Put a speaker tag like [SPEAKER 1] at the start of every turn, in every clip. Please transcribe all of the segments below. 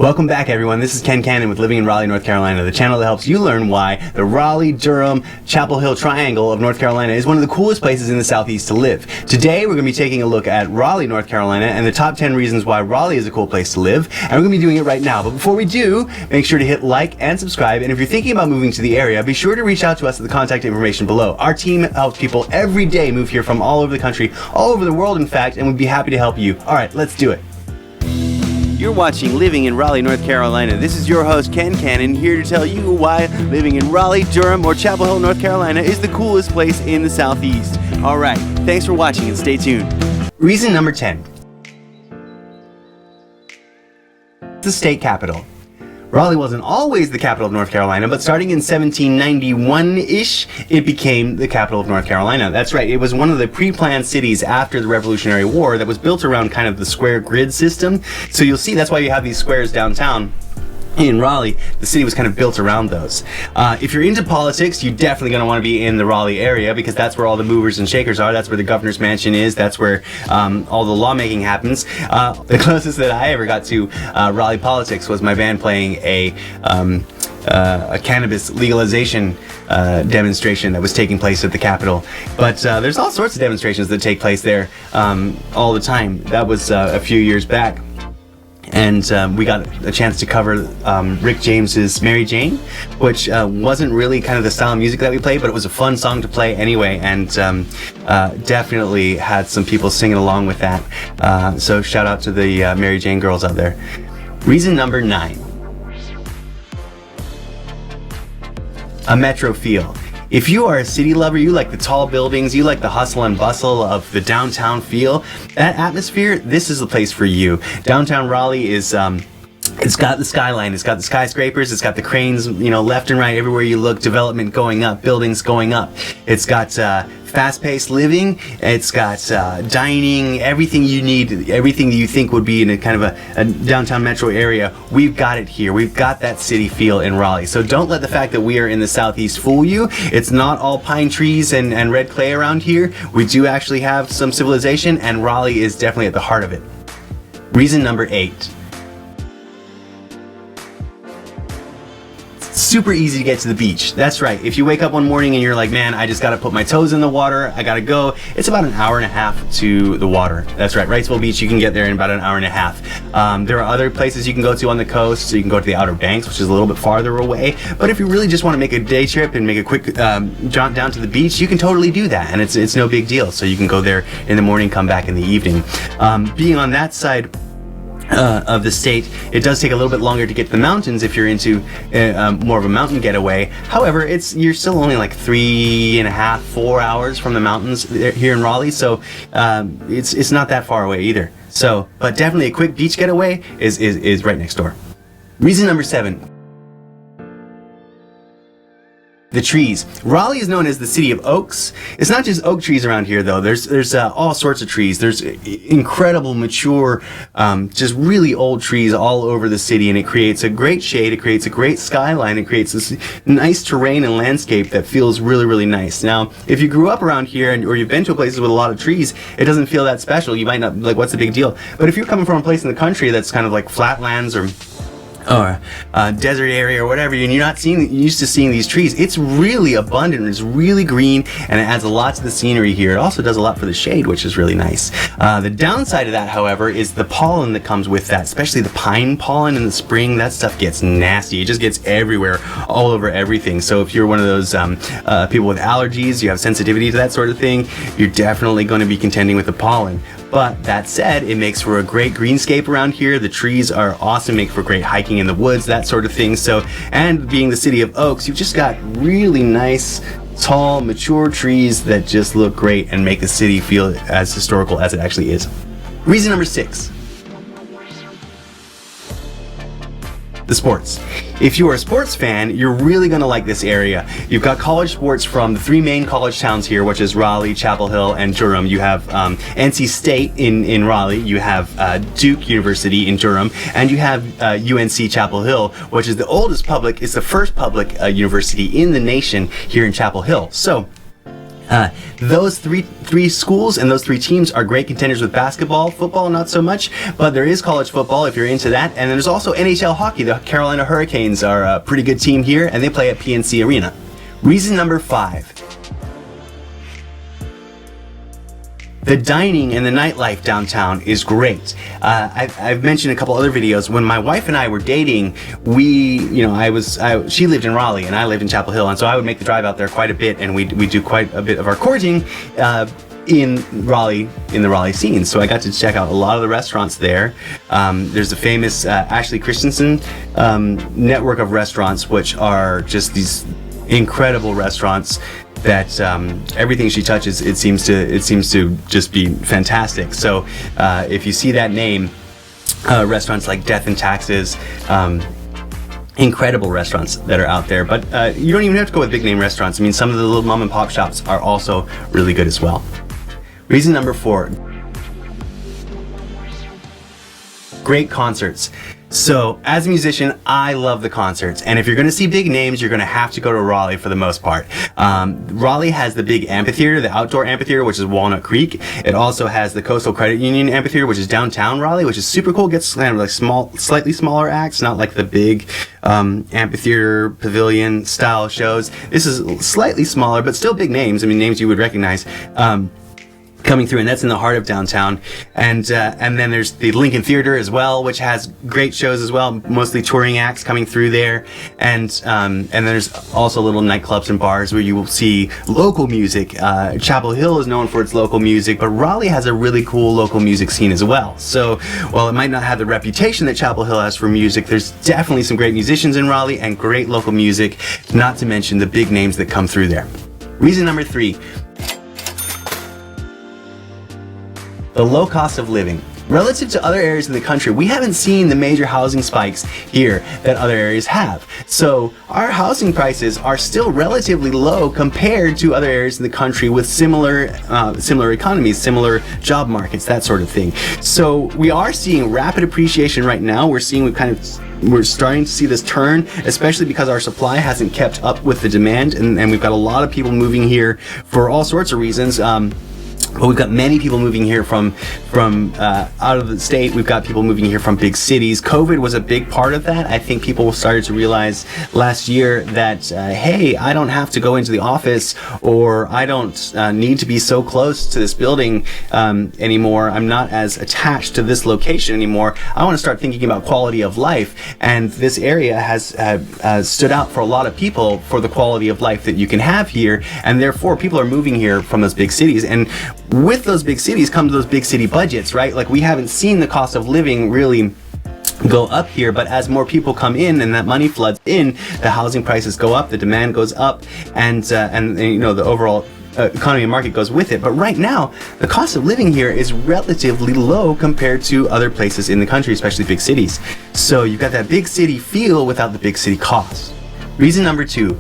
[SPEAKER 1] Welcome back, everyone. This is Ken Cannon with Living in Raleigh, North Carolina, the channel that helps you learn why the Raleigh, Durham, Chapel Hill triangle of North Carolina is one of the coolest places in the Southeast to live. Today, we're going to be taking a look at Raleigh, North Carolina, and the top 10 reasons why Raleigh is a cool place to live, and we're going to be doing it right now. But before we do, make sure to hit like and subscribe, and if you're thinking about moving to the area, be sure to reach out to us at the contact information below. Our team helps people every day move here from all over the country, all over the world, in fact, and we'd be happy to help you. All right, let's do it. You're watching Living in Raleigh, North Carolina. This is your host, Ken Cannon, here to tell you why living in Raleigh, Durham, or Chapel Hill, North Carolina is the coolest place in the Southeast. All right, thanks for watching and stay tuned. Reason number 10. The state capital. Raleigh wasn't always the capital of North Carolina, but starting in 1791-ish, it became the capital of North Carolina. That's right, it was one of the pre-planned cities after the Revolutionary War that was built around kind of the square grid system. So you'll see that's why you have these squares downtown. In Raleigh, the city was kind of built around those. If you're into politics, you're definitely going to want to be in the Raleigh area because that's where all the movers and shakers are. That's where the governor's mansion is. That's where all the lawmaking happens. The closest that I ever got to Raleigh politics was my band playing a cannabis legalization demonstration that was taking place at the Capitol. But there's all sorts of demonstrations that take place there all the time. That was a few years back. And we got a chance to cover Rick James's Mary Jane, which wasn't really kind of the style of music that we played, but it was a fun song to play anyway, and definitely had some people singing along with that. So shout out to the Mary Jane girls out there. Reason number 9. A metro feel. If you are a city lover, you like the tall buildings, you like the hustle and bustle of the downtown feel, that atmosphere, this is the place for you. Downtown Raleigh is, it's got the skyline, it's got the skyscrapers, it's got the cranes, you know, left and right, everywhere you look, development going up, buildings going up. It's got fast-paced living, it's got dining, everything you need, everything you think would be in a kind of a downtown metro area, we've got it here. We've got that city feel in Raleigh. So don't let the fact that we are in the Southeast fool you. It's not all pine trees and red clay around here. We do actually have some civilization, and Raleigh is definitely at the heart of it. Reason number 8. Super easy to get to the beach. That's right. If you wake up one morning and you're like, man, I just got to put my toes in the water, I got to go, it's about an hour and a half to the water. That's right. Wrightsville Beach, you can get there in about an hour and a half. There are other places you can go to on the coast, so you can go to the Outer Banks, which is a little bit farther away. But if you really just want to make a day trip and make a quick jaunt down to the beach, you can totally do that, and it's no big deal. So you can go there in the morning, come back in the evening. Being on that side of the state, it does take a little bit longer to get to the mountains if you're into more of a mountain getaway. However, you're still only like 3.5, 4 hours from the mountains here in Raleigh, so it's not that far away either. So, but definitely a quick beach getaway is right next door. Reason number 7. The trees. Raleigh is known as the city of oaks. It's not just oak trees around here, though. There's all sorts of trees. There's incredible, mature, just really old trees all over the city, and it creates a great shade. It creates a great skyline. It creates this nice terrain and landscape that feels really, really nice. Now, if you grew up around here or you've been to places with a lot of trees, it doesn't feel that special. You might not, like, what's the big deal? But if you're coming from a place in the country that's kind of like flatlands or desert area or whatever, and you're not used to seeing these trees, it's really abundant, it's really green, and it adds a lot to the scenery here. It also does a lot for the shade, which is really nice. The downside of that, however, is the pollen that comes with that, especially the pine pollen in the spring. That stuff gets nasty. It just gets everywhere, all over everything. So if you're one of those people with allergies, you have sensitivity to that sort of thing, you're definitely going to be contending with the pollen. But that said, it makes for a great greenscape around here. The trees are awesome, make for great hiking in the woods, that sort of thing. So, and being the city of oaks, you've just got really nice, tall, mature trees that just look great and make the city feel as historical as it actually is. Reason number 6. The sports. If you are a sports fan, you're really going to like this area. You've got college sports from the 3 main college towns here, which is Raleigh, Chapel Hill, and Durham. You have NC State in Raleigh, you have Duke University in Durham, and you have UNC Chapel Hill, which is the oldest public, it's the first public university in the nation here in Chapel Hill. So, Those three schools and those three teams are great contenders with basketball. Football, not so much, but there is college football if you're into that. And there's also NHL hockey. The Carolina Hurricanes are a pretty good team here, and they play at PNC Arena. Reason number 5. The dining and the nightlife downtown is great. I've mentioned a couple other videos. When my wife and I were dating, she lived in Raleigh and I lived in Chapel Hill, and so I would make the drive out there quite a bit, and we do quite a bit of our courting in Raleigh, in the Raleigh scene. So I got to check out a lot of the restaurants there. There's a famous Ashley Christensen network of restaurants, which are just these incredible restaurants that everything she touches, it seems to just be fantastic. So if you see that name, restaurants like Death and Taxes, incredible restaurants that are out there. But you don't even have to go with big name restaurants. I mean, some of the little mom and pop shops are also really good as well. Reason number 4. Great concerts. So, as a musician, I love the concerts, and if you're going to see big names, you're going to have to go to Raleigh for the most part. Raleigh has the big amphitheater, the outdoor amphitheater, which is Walnut Creek. It also has the Coastal Credit Union amphitheater, which is downtown Raleigh, which is super cool. It gets kind of like slightly smaller acts, not like the big amphitheater pavilion style shows. This is slightly smaller, but still big names. I mean, names you would recognize. Coming through, and that's in the heart of downtown. And then there's the Lincoln Theater as well, which has great shows as well, mostly touring acts coming through there. And there's also little nightclubs and bars where you will see local music. Chapel Hill is known for its local music, but Raleigh has a really cool local music scene as well. So while it might not have the reputation that Chapel Hill has for music, there's definitely some great musicians in Raleigh and great local music, not to mention the big names that come through there. Reason number 3. The low cost of living. Relative to other areas in the country, we haven't seen the major housing spikes here that other areas have. So our housing prices are still relatively low compared to other areas in the country with similar economies, similar job markets, that sort of thing. So we are seeing rapid appreciation right now. We're starting to see this turn, especially because our supply hasn't kept up with the demand, and we've got a lot of people moving here for all sorts of reasons. But we've got many people moving here from out of the state. We've got people moving here from big cities. COVID was a big part of that. I think people started to realize last year that, hey, I don't have to go into the office, or I don't need to be so close to this building anymore. I'm not as attached to this location anymore. I want to start thinking about quality of life. And this area has stood out for a lot of people for the quality of life that you can have here. And therefore, people are moving here from those big cities. And with those big cities comes those big city budgets, right? Like, we haven't seen the cost of living really go up here, but as more people come in and that money floods in, the housing prices go up, the demand goes up, and the overall economy and market goes with it. But right now, the cost of living here is relatively low compared to other places in the country, especially big cities. So you've got that big city feel without the big city cost. Reason number 2.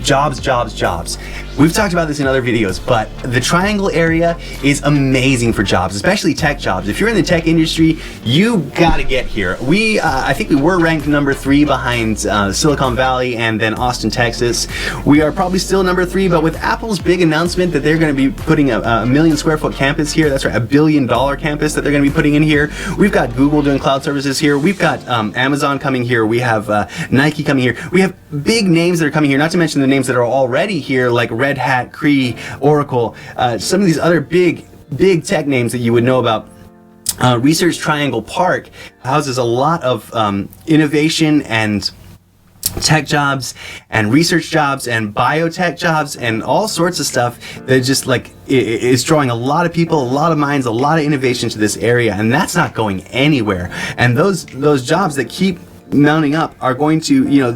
[SPEAKER 1] Jobs, jobs, jobs. We've talked about this in other videos, but the Triangle area is amazing for jobs, especially tech jobs. If you're in the tech industry, you gotta get here. I think we were ranked number 3 behind Silicon Valley and then Austin, Texas. We are probably still number 3, but with Apple's big announcement that they're gonna be putting a million square foot campus here, that's right, $1 billion campus that they're gonna be putting in here. We've got Google doing cloud services here. We've got Amazon coming here. We have Nike coming here. We have big names that are coming here, not to mention the names that are already here, like Red Hat, Cree, Oracle, some of these other big tech names that you would know about. Research Triangle Park houses a lot of innovation and tech jobs and research jobs and biotech jobs and all sorts of stuff that just is drawing a lot of people, a lot of minds, a lot of innovation to this area, and that's not going anywhere. And those jobs that keep mounting up are going to,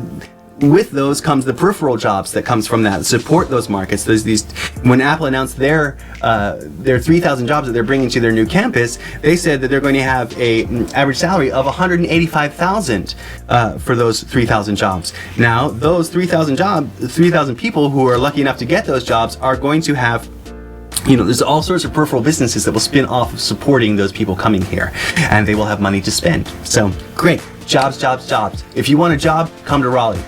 [SPEAKER 1] with those comes the peripheral jobs that comes from that support those markets. There's these, when Apple announced their 3,000 jobs that they're bringing to their new campus, they said that they're going to have a average salary of $185,000 for those 3,000 jobs. Now, those 3,000 people who are lucky enough to get those jobs are going to have, there's all sorts of peripheral businesses that will spin off of supporting those people coming here, and they will have money to spend. So, great. Jobs, jobs, jobs. If you want a job, come to Raleigh.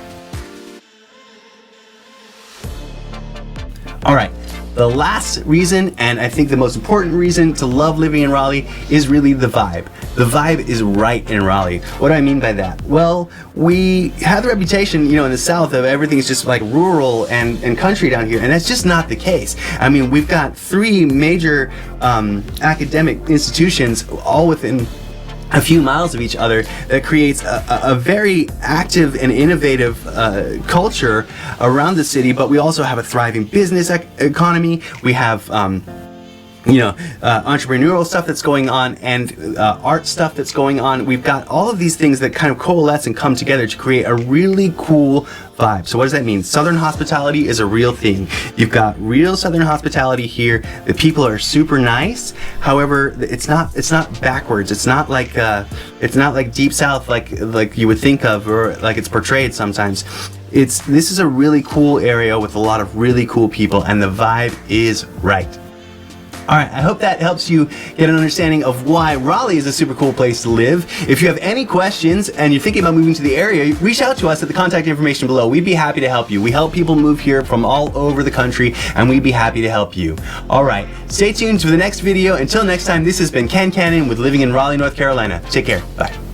[SPEAKER 1] the last reason, and I think the most important reason to love living in Raleigh, is really the vibe. The vibe is right in Raleigh. What do I mean by that? Well, we have the reputation, you know, in the South of everything's just like rural and country down here, and that's just not the case. I mean, we've got 3 major academic institutions all within a few miles of each other that creates a very active and innovative culture around the city, but we also have a thriving business economy. We have entrepreneurial stuff that's going on, and art stuff that's going on. We've got all of these things that kind of coalesce and come together to create a really cool vibe. So what does that mean? Southern hospitality is a real thing. You've got real Southern hospitality here. The people are super nice. However, it's not backwards. It's not like Deep South like you would think of, or like it's portrayed sometimes. This is a really cool area with a lot of really cool people, and the vibe is right. All right, I hope that helps you get an understanding of why Raleigh is a super cool place to live. If you have any questions and you're thinking about moving to the area, reach out to us at the contact information below. We'd be happy to help you. We help people move here from all over the country, and we'd be happy to help you. All right, stay tuned for the next video. Until next time, this has been Ken Cannon with Living in Raleigh, North Carolina. Take care. Bye.